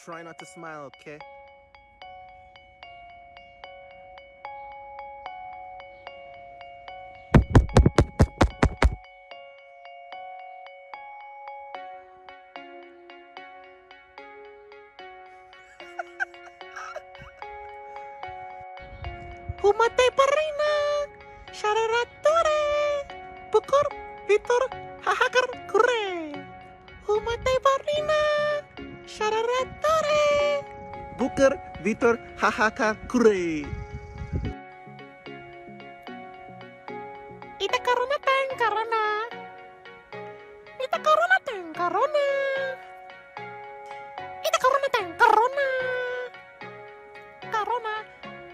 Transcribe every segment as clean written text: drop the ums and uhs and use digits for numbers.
Try not to smile, okay? Humate parina, shararatore, bukur, vitor, hahakar, kure. Humate parina, shararatore. Buker, Vitor, Hahaka, Kure. Ita karona tang karona. Ita karona tang karona. Ita karona tang karona. Karona,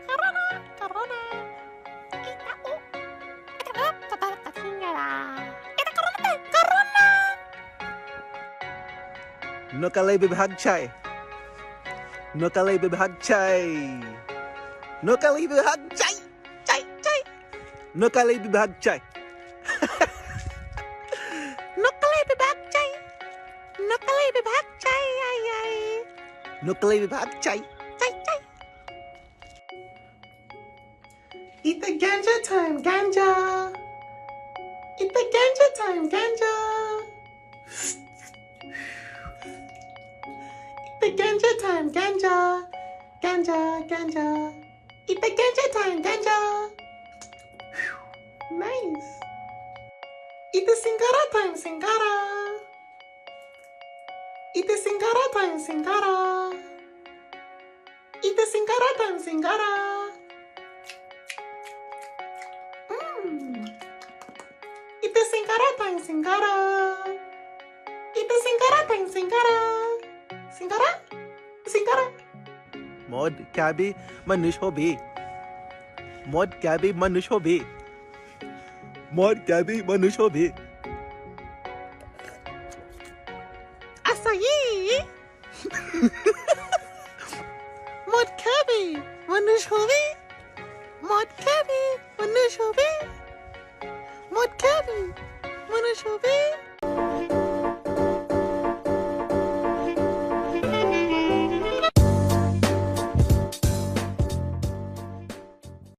karona, karona. Ita Ita tatingala. Ita karona tang karona. Nokalay bibhag chai. Nokalay bibhag chai. Nokalay bibhag chai. Chai, chai. Nokalay bibhag chai. Nokalay bibhag chai. Nokalay bibhag chai. Ay, ay. Nokalay bibhag chai. Chai, chai. It's ganja time, ganja. It's ganja time, ganja. It's ganja time, ganja. Ganja, ganja. It's ganja time, ganja. Nice. It's singara time, singara. It's singara time, singara. It's singara time, singara. Ita singara tang singara. Ita singara tang singara. Singara? Singara? Mod Kabi Manush Hobi. Mod Kabi Manush Hobi. Mod Kabi Manush Hobi. Asayi. Mod kabi. Manush hobi. Mod kabi. Manush hobi. Mod kabi. Manush hobi.